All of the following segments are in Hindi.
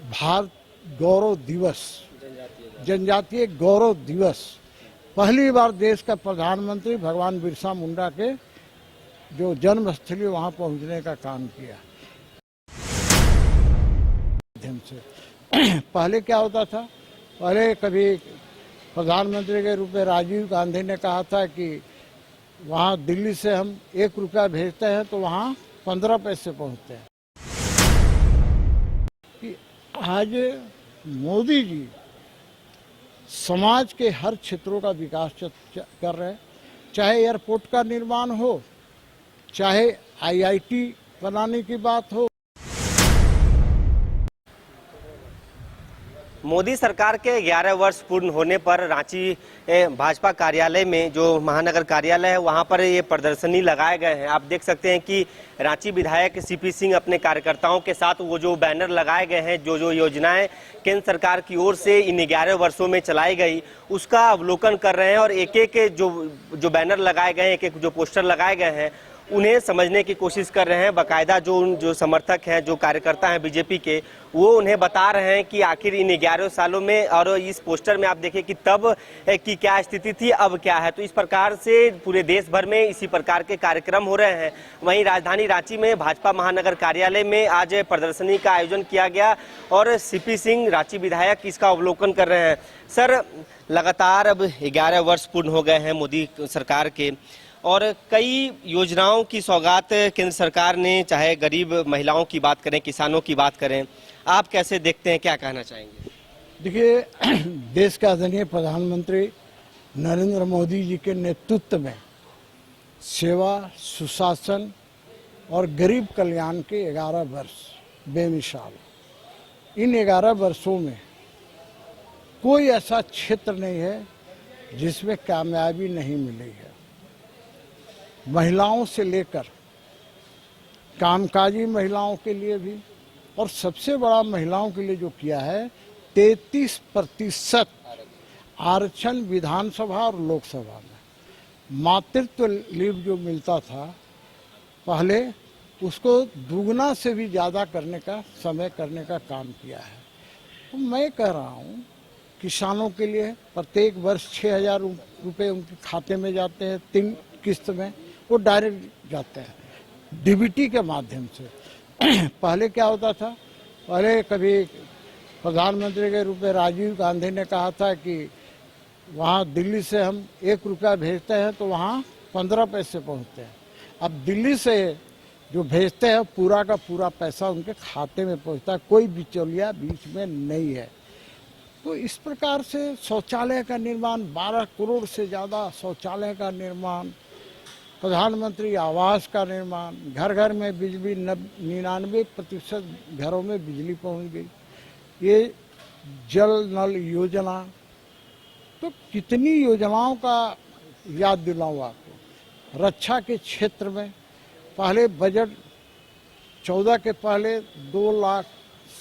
भारत गौरव दिवस, जनजातीय गौरव दिवस पहली बार देश का प्रधानमंत्री भगवान बिरसा मुंडा के जो जन्मस्थली वहां पहुंचने का काम किया। माध्यम से पहले क्या होता था, पहले कभी प्रधानमंत्री के रूप में राजीव गांधी ने कहा था कि वहाँ दिल्ली से हम 1 रुपया भेजते हैं तो वहाँ 15 पैसे पहुँचते हैं। कि आज मोदी जी समाज के हर क्षेत्रों का विकास कर रहे हैं, चाहे एयरपोर्ट का निर्माण हो, चाहे आईआईटी बनाने की बात हो। मोदी सरकार के 11 वर्ष पूर्ण होने पर रांची भाजपा कार्यालय में जो महानगर कार्यालय है वहां पर ये प्रदर्शनी लगाए गए हैं। आप देख सकते हैं कि रांची विधायक सीपी सिंह अपने कार्यकर्ताओं के साथ वो जो बैनर लगाए गए हैं, जो योजनाएं केंद्र सरकार की ओर से इन 11 वर्षों में चलाई गई उसका अवलोकन कर रहे हैं और एक एक जो बैनर लगाए गए हैं, एक एक जो पोस्टर लगाए गए हैं उन्हें समझने की कोशिश कर रहे हैं। बाकायदा जो समर्थक हैं, जो कार्यकर्ता हैं बीजेपी के, वो उन्हें बता रहे हैं कि आखिर इन 11 सालों में और इस पोस्टर में आप देखिए कि तब की क्या स्थिति थी, अब क्या है। तो इस प्रकार से पूरे देश भर में इसी प्रकार के कार्यक्रम हो रहे हैं। वहीं राजधानी रांची में भाजपा महानगर कार्यालय में आज प्रदर्शनी का आयोजन किया गया और सीपी सिंह रांची विधायक इसका अवलोकन कर रहे हैं। सर, लगातार अब 11 वर्ष पूर्ण हो गए हैं मोदी सरकार के और कई योजनाओं की सौगात केंद्र सरकार ने, चाहे गरीब महिलाओं की बात करें, किसानों की बात करें, आप कैसे देखते हैं, क्या कहना चाहेंगे? देखिए, देश का आदरणीय प्रधानमंत्री नरेंद्र मोदी जी के नेतृत्व में सेवा, सुशासन और गरीब कल्याण के 11 वर्ष बेमिसाल। इन 11 वर्षों में कोई ऐसा क्षेत्र नहीं है जिसमें कामयाबी नहीं मिली है। महिलाओं से लेकर कामकाजी महिलाओं के लिए भी, और सबसे बड़ा महिलाओं के लिए जो किया है 33% आरक्षण विधानसभा और लोकसभा में। मातृत्व लीव जो मिलता था पहले, उसको दुगना से भी ज़्यादा करने का काम किया है। तो मैं कह रहा हूँ किसानों के लिए प्रत्येक वर्ष 6,000 रुपये उनके खाते में जाते हैं, 3 किस्त में वो डायरेक्ट जाते हैं डीबीटी के माध्यम से। पहले क्या होता था, पहले कभी प्रधानमंत्री के रूप में राजीव गांधी ने कहा था कि वहाँ दिल्ली से हम 1 रुपया भेजते हैं तो वहाँ 15 पैसे पहुँचते हैं। अब दिल्ली से जो भेजते हैं पूरा का पूरा पैसा उनके खाते में पहुँचता है, कोई बिचौलिया बीच में नहीं है। तो इस प्रकार से शौचालय का निर्माण, 12 करोड़ से ज़्यादा शौचालय का निर्माण, प्रधानमंत्री आवास का निर्माण, घर घर में बिजली, 99% घरों में बिजली पहुंच गई। ये जल नल योजना, तो कितनी योजनाओं का याद दिलाऊं आपको। रक्षा के क्षेत्र में पहले बजट 14 के पहले 2 लाख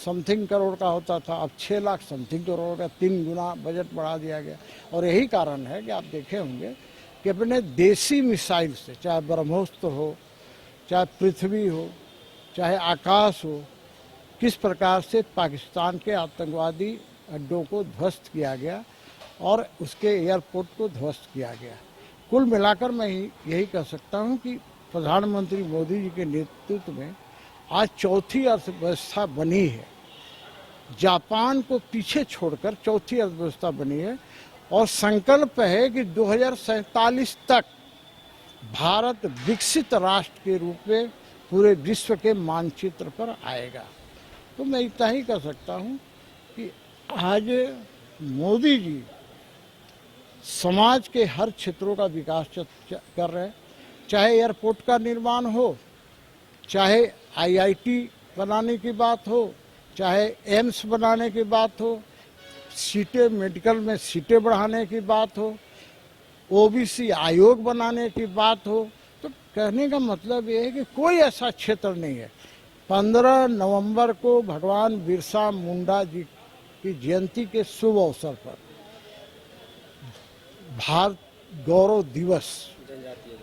समथिंग करोड़ का होता था, अब 6 लाख समथिंग करोड़ का 3 गुना बजट बढ़ा दिया गया। और यही कारण है कि आप देखे होंगे कि अपने देसी मिसाइल से, चाहे ब्रह्मोस्त्र हो, चाहे पृथ्वी हो, चाहे आकाश हो, किस प्रकार से पाकिस्तान के आतंकवादी अड्डों को ध्वस्त किया गया और उसके एयरपोर्ट को ध्वस्त किया गया। कुल मिलाकर मैं यही कह सकता हूं कि प्रधानमंत्री मोदी जी के नेतृत्व में आज चौथी अर्थव्यवस्था बनी है। जापान को पीछे छोड़कर चौथी अर्थव्यवस्था बनी है और संकल्प है कि 2047 तक भारत विकसित राष्ट्र के रूप में पूरे विश्व के मानचित्र पर आएगा। तो मैं इतना ही कह सकता हूं कि आज मोदी जी समाज के हर क्षेत्रों का विकास कर रहे हैं, चाहे एयरपोर्ट का निर्माण हो, चाहे आईआईटी बनाने की बात हो, चाहे एम्स बनाने की बात हो, सीटें मेडिकल में सीटें बढ़ाने की बात हो, ओबीसी आयोग बनाने की बात हो। तो कहने का मतलब ये है कि कोई ऐसा क्षेत्र नहीं है। 15 नवंबर को भगवान बिरसा मुंडा जी की जयंती के शुभ अवसर पर भारत गौरव दिवस,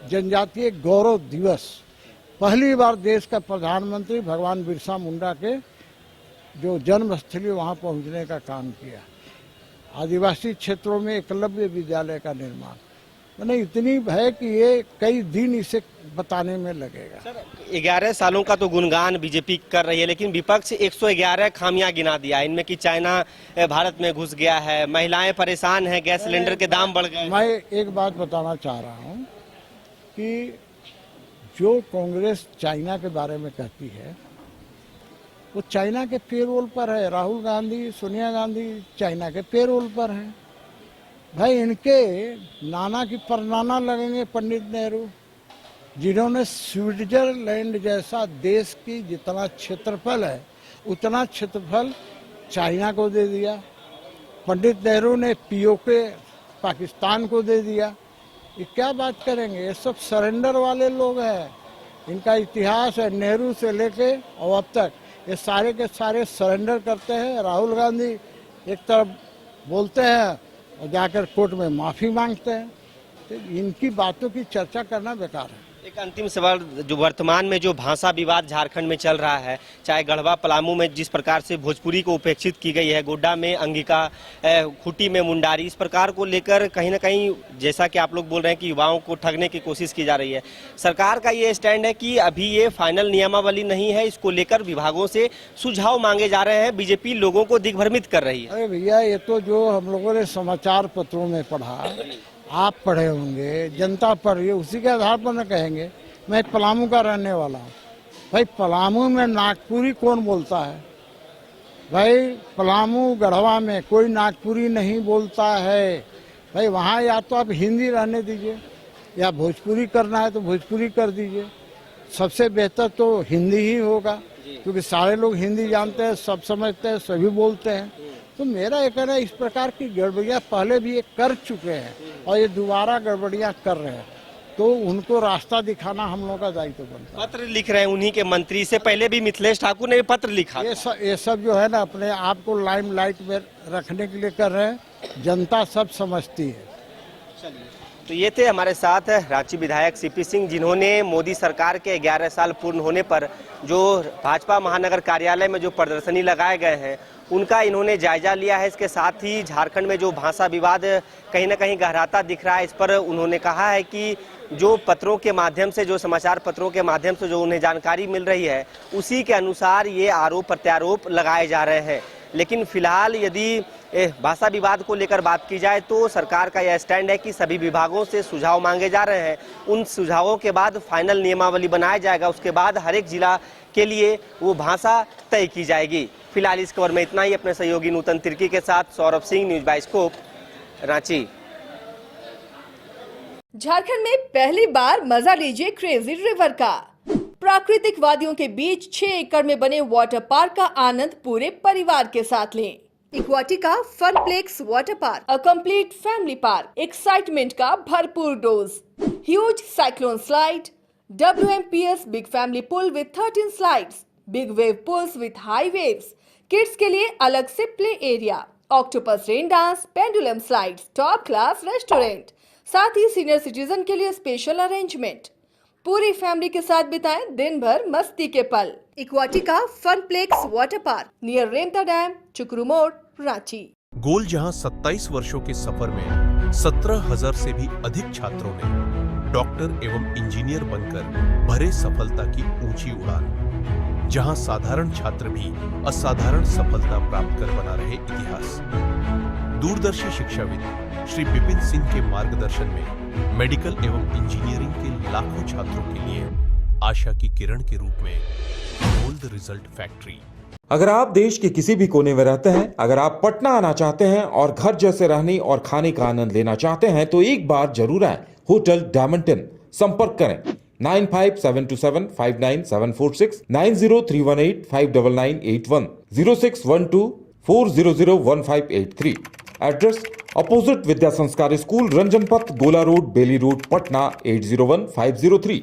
जनजातीय गौरव दिवस पहली बार देश का प्रधानमंत्री भगवान बिरसा मुंडा के जो जन्मस्थली वहाँ पहुँचने का काम किया। आदिवासी क्षेत्रों में एकलव्य विद्यालय का निर्माण, मैंने इतनी है कि ये कई दिन इसे बताने में लगेगा। सर 11 सालों का तो गुणगान बीजेपी कर रही है, लेकिन विपक्ष 111 खामियां गिना दिया, इनमें कि चाइना भारत में घुस गया है, महिलाएं परेशान हैं, गैस सिलेंडर के दाम बढ़ गए। मैं एक बात बताना चाह रहा हूँ कि जो कांग्रेस चाइना के बारे में कहती है वो चाइना के पेरोल पर है। राहुल गांधी, सोनिया गांधी चाइना के पेरोल पर हैं। भाई इनके नाना की परनाना लगेंगे पंडित नेहरू, जिन्होंने स्विट्जरलैंड जैसा देश की जितना क्षेत्रफल है उतना क्षेत्रफल चाइना को दे दिया। पंडित नेहरू ने पीओके पाकिस्तान को दे दिया। ये क्या बात करेंगे, ये सब सरेंडर वाले लोग हैं। इनका इतिहास है नेहरू से लेके और अब तक ये सारे के सारे सरेंडर करते हैं। राहुल गांधी एक तरफ बोलते हैं और जाकर कोर्ट में माफ़ी मांगते हैं। तो इनकी बातों की चर्चा करना बेकार है। एक अंतिम सवाल, जो वर्तमान में जो भाषा विवाद झारखंड में चल रहा है, चाहे गढ़वा पलामू में जिस प्रकार से भोजपुरी को उपेक्षित की गई है, गोड्डा में अंगिका, खूंटी में मुंडारी, इस प्रकार को लेकर कहीं ना कहीं जैसा कि आप लोग बोल रहे हैं कि युवाओं को ठगने की कोशिश की जा रही है, सरकार का ये स्टैंड है कि अभी ये फाइनल नियमावली नहीं है, इसको लेकर विभागों से सुझाव मांगे जा रहे हैं, बीजेपी लोगों को दिग्भ्रमित कर रही है। अरे भैया, ये तो जो हम लोगों ने समाचार पत्रों में पढ़ा, आप पढ़े होंगे, जनता पढ़ रही है, उसी के आधार पर न कहेंगे। मैं पलामू का रहने वाला हूँ। भाई पलामू में नागपुरी कौन बोलता है? भाई पलामू गढ़वा में कोई नागपुरी नहीं बोलता है। भाई वहाँ या तो आप हिंदी रहने दीजिए या भोजपुरी करना है तो भोजपुरी कर दीजिए। सबसे बेहतर तो हिंदी ही होगा, क्योंकि सारे लोग हिंदी जानते हैं, सब समझते हैं, सभी बोलते हैं। तो मेरा ये कहना है, इस प्रकार की गड़बड़ियाँ पहले भी ये कर चुके हैं और ये दोबारा गड़बड़ियाँ कर रहे हैं, तो उनको रास्ता दिखाना हम लोगों का दायित्व बनता है। पत्र लिख रहे हैं उन्हीं के मंत्री से, पहले भी मिथिलेश ठाकुर ने भी पत्र लिखा। ये सब जो है ना अपने आप को लाइमलाइट में रखने के लिए कर रहे हैं। जनता सब समझती है। तो ये थे हमारे साथ रांची विधायक सीपी सिंह, जिन्होंने मोदी सरकार के 11 साल पूर्ण होने पर जो भाजपा महानगर कार्यालय में जो प्रदर्शनी लगाए गए हैं उनका इन्होंने जायजा लिया है। इसके साथ ही झारखंड में जो भाषा विवाद कहीं ना कहीं गहराता दिख रहा है, इस पर उन्होंने कहा है कि जो पत्रों के माध्यम से, जो समाचार पत्रों के माध्यम से जो उन्हें जानकारी मिल रही है, उसी के अनुसार ये आरोप प्रत्यारोप लगाए जा रहे हैं। लेकिन फिलहाल यदि भाषा विवाद को लेकर बात की जाए तो सरकार का यह स्टैंड है कि सभी विभागों से सुझाव मांगे जा रहे हैं। उन सुझावों के बाद फाइनल नियमावली बनाया जाएगा, उसके बाद हर एक जिला के लिए वो भाषा तय की जाएगी। फिलहाल इस खबर में इतना ही। अपने सहयोगी नूतन तिर्की के साथ सौरभ सिंह, न्यूज बाइस्कोप, रांची। झारखंड में पहली बार मजा लीजिए क्रेजी रिवर का। प्राकृतिक वादियों के बीच 6 एकड़ में बने वाटर पार्क का आनंद पूरे परिवार के साथ लें। Equatica Funplex water park, a complete family park, excitement का भरपूर dose, huge cyclone slide, WMPS big family pool with 13 slides, big wave pools with high waves, kids के लिए अलग से play area, octopus rain dance, pendulum slides, top class restaurant, साथ ही सीनियर सिटीजन के लिए स्पेशल अरेंजमेंट। पूरी फैमिली के साथ बिताएं दिन भर मस्ती के पल। इक्वाटिका Funplex water park, near Remta dam, चुकरू मोड़, रांची। गोल जहां 27 वर्षों के सफर में 17,000 से भी अधिक छात्रों ने डॉक्टर एवं इंजीनियर बनकर भरे सफलता की ऊंची उड़ान, जहां साधारण छात्र भी असाधारण सफलता प्राप्त कर बना रहे इतिहास। दूरदर्शी शिक्षाविद श्री विपिन सिंह के मार्गदर्शन में मेडिकल एवं इंजीनियरिंग के लाखों छात्रों के लिए आशा की किरण के रूप में गोल्ड रिजल्ट फैक्ट्री। अगर आप देश के किसी भी कोने में रहते हैं, अगर आप पटना आना चाहते हैं और घर जैसे रहने और खाने का आनंद लेना चाहते हैं तो एक बार जरूर आए होटल डायमंटन। संपर्क करें 9572759746, 9031859981, 0612400153। एड्रेस अपोजिट विद्या संस्कार स्कूल, रंजन पथ, गोला रोड, बेली रोड, पटना 801503।